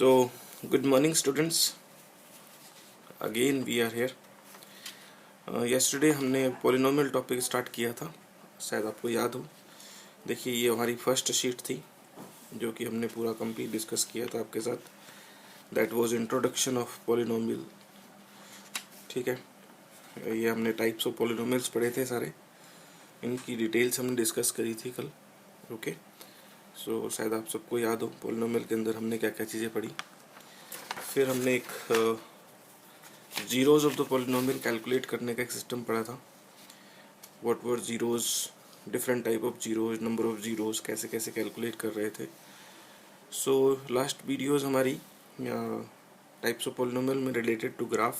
So, good morning students. Again we are here. Yesterday हमने polynomial topic start किया था, शायद आपको याद हो. देखिए ये हमारी फर्स्ट शीट थी जो कि हमने पूरा कंप्लीट डिस्कस किया था आपके साथ. That was introduction of polynomial. ठीक है, ये हमने टाइप्स ऑफ पॉलिनोमियल्स पढ़े थे सारे, इनकी डिटेल्स हमने डिस्कस करी थी कल. ओके, सो शायद आप सबको याद हो पॉलिनोमियल के अंदर हमने क्या क्या चीज़ें पढ़ी. फिर हमने एक zeros of the polynomial calculate करने का एक सिस्टम पढ़ा था. What were zeros, different type of zeros, number of zeros कैसे कैसे कैलकुलेट कर रहे थे. सो लास्ट वीडियोस हमारी टाइप्स ऑफ पॉलिनोमियल में related to graph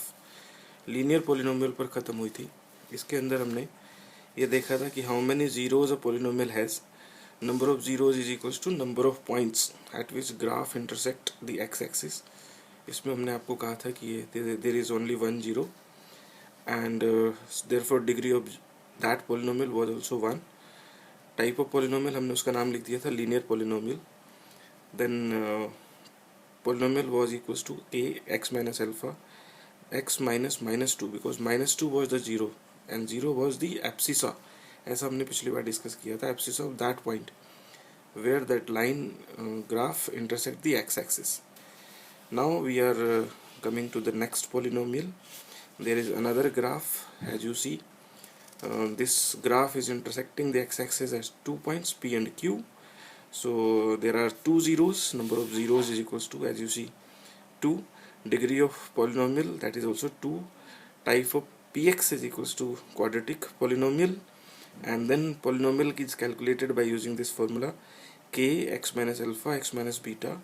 linear polynomial पर ख़त्म हुई थी. इसके अंदर हमने ये देखा था कि how many zeros a polynomial has, number of zeros is equals to number of points at which graph intersect the x axis. इसमें हमने आपको कहा था कि there is only one zero and therefore degree of that polynomial was also one. Type of polynomial हमने उसका नाम लिख दिया था linear polynomial. Then polynomial was equals to a x minus alpha x minus minus 2 because minus 2 was the zero and 0 was the abscissa. ऐसा हमने पिछली बार discuss किया था, abscissa of that point where that line graph intersect the x axis. Now we are coming to the next polynomial. There is another graph, as you see. This graph is intersecting the x-axis at 2 points P and Q. So there are two zeros. Number of zeros is equals to, as you see, 2. Degree of polynomial, that is also 2. Type of px is equals to quadratic polynomial, and then polynomial is calculated by using this formula k x minus alpha x minus beta.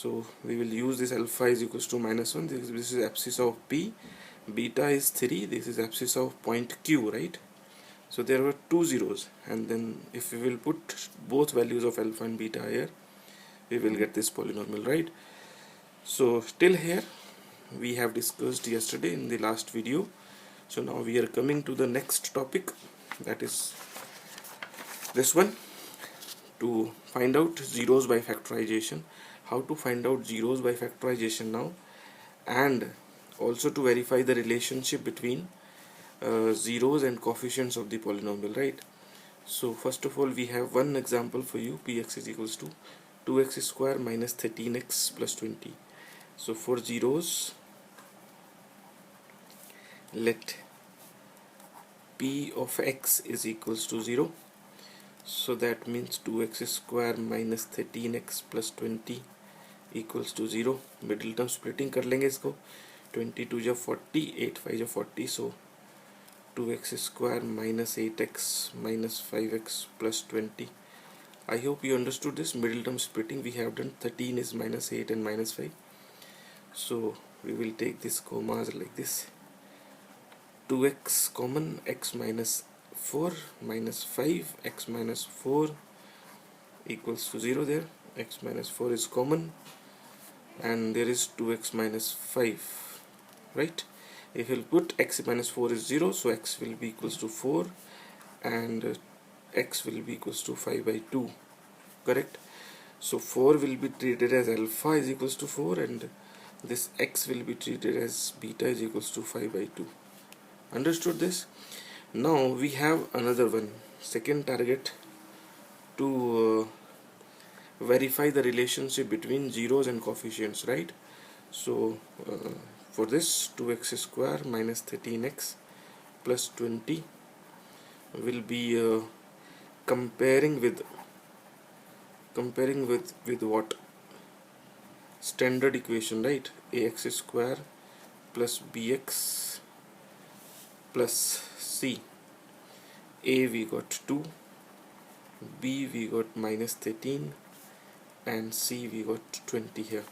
So we will use this alpha is equals to minus 1. This is abscissa of P, beta is 3, this is abscissa of point Q, right? So there were two zeros, and then if we will put both values of alpha and beta here, we will get this polynomial, right? So till here we have discussed yesterday in the last video. So now we are coming to the next topic, that is this one, to find out zeros by factorization. How to find out zeros by factorization now, and also to verify the relationship between zeros and coefficients of the polynomial, right? So first of all we have one example for you. Px is equals to 2x square minus 13x plus 20. So for zeros, let p of x is equals to 0. So that means 2x square minus 13x plus 20 equals to 0. Middle term splitting कर लेंगे इसको. 22 जब 40, 8 5 जब 40. सो 2x square minus 8x minus 5x plus 20. I hope you understood this middle term splitting. We have done 13 is minus 8 and minus 5. So we will take this commas like this. 2x common, x minus 4 minus 5 x minus 4 equals to 0 there. X minus 4 is common, and there is 2x minus 5, right? If we'll put x minus 4 is 0, so x will be equals to 4 and x will be equals to 5 by 2, correct? So 4 will be treated as alpha is equals to 4, and this x will be treated as beta is equals to 5 by 2. Understood this? Now we have another one, second target, to verify the relationship between zeros and coefficients, right? So for this, 2x square minus 13x plus 20 will be comparing with what? Standard equation, right? Ax square plus bx plus c. A we got 2, b we got minus 13, and c we got 20 here.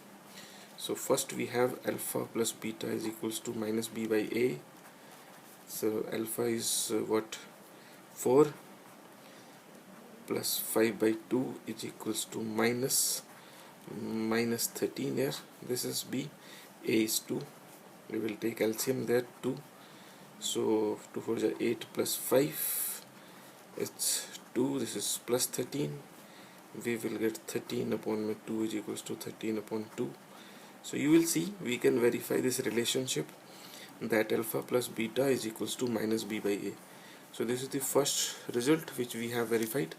So first we have alpha plus beta is equals to minus b by a. So alpha is what? 4 plus 5 by 2 is equals to minus 13 here. This is b. A is 2. We will take LCM there, 2. So 2 4 is 8 plus 5, it's 2. This is plus 13. We will get 13 upon 2 is equals to 13 upon 2. So you will see we can verify this relationship that alpha plus beta is equals to minus b by a. So this is the first result which we have verified.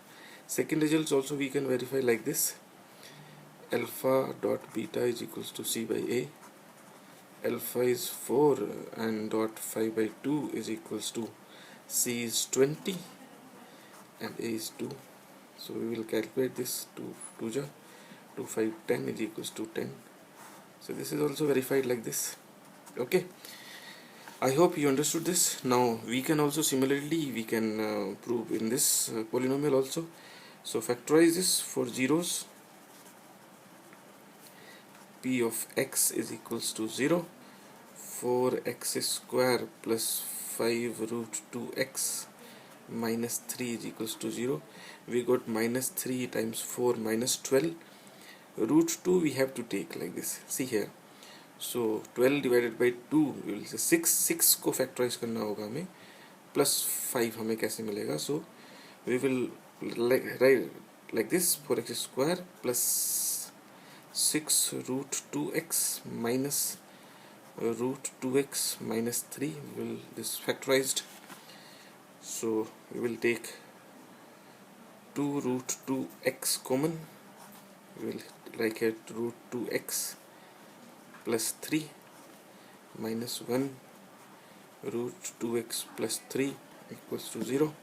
Second result also we can verify like this: alpha dot beta is equals to c by a. Alpha is 4 and dot 5 by 2 is equals to c is 20 and a is 2. So we will calculate this. 2 5 10 is equals to 10. So this is also verified like this. Okay, I hope you understood this. Now we can also similarly we can prove in this polynomial also. So factorize this for zeros. P of x is equals to 0. 4x square plus 5 root 2x minus 3 is equals to 0. We got minus 3 times 4 minus 12. Root 2 we have to take like this. See here. So 12 divided by 2 we will say 6 को factorize करना होगा हमें, plus 5 हमें कैसे मिलेगा. So we will write like this: 4x square plus 6 root 2x minus root 2x minus 3 will this factorized. So we will take 2 root 2x common. We will write here root 2x plus 3 minus 1 root 2x plus 3 equals to 0.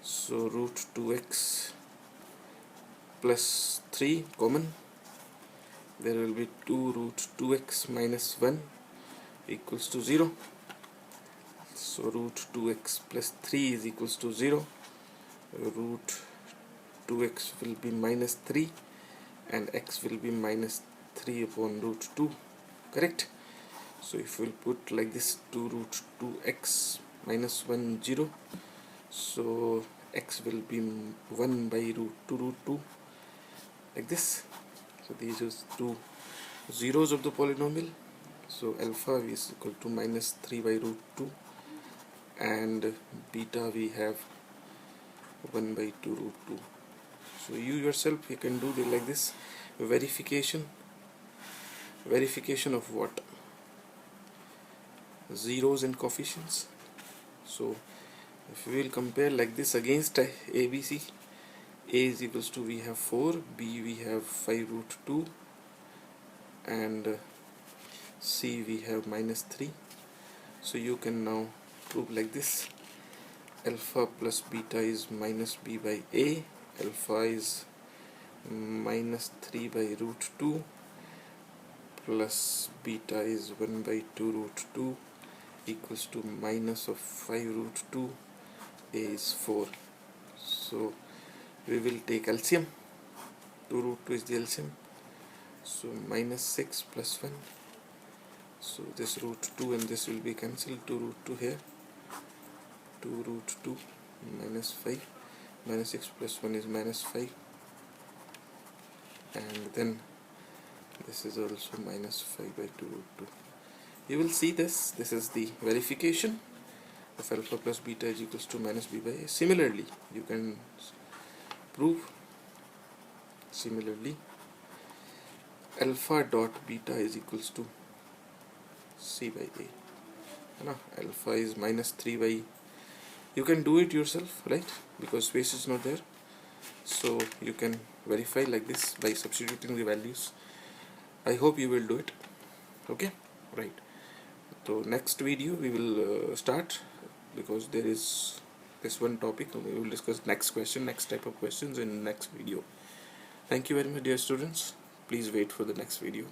So root 2x plus 3 common. There will be 2 root 2x minus 1 equals to 0. So root 2x plus 3 is equals to 0. Root 2x will be minus 3 and x will be minus 3 upon root 2. Correct? So if we put like this, 2 root 2x minus 1 0, so x will be 1 by root 2 like this. So these are two zeros of the polynomial. So alpha is equal to minus 3 by root 2 and beta we have 1 by 2 root 2. So you yourself you can do like this verification of what? Zeros and coefficients. So if we will compare like this against ABC, A is equals to we have 4, B we have 5 root 2 and C we have minus 3. So you can now prove like this: alpha plus beta is minus b by a. Alpha is minus 3 by root 2 plus beta is 1 by 2 root 2 equals to minus of 5 root 2. A is 4. So we will take LCM. 2 root 2 is the LCM. So minus 6 plus 1. So this root 2 and this will be cancelled. 2 root 2 here. 2 root 2 minus 5. Minus 6 plus 1 is minus 5. And then this is also minus 5 by 2 root 2. You will see this. This is the verification of alpha plus beta is equals to minus b by a. Similarly, you can prove alpha dot beta is equals to c by a. Alpha is minus 3 by, you can do it yourself, right? Because space is not there. So you can verify like this by substituting the values. I hope you will do it. Okay, right. So next video we will start, because there is this one topic. We will discuss next type of questions in next video. Thank you very much, dear students. Please wait for the next video.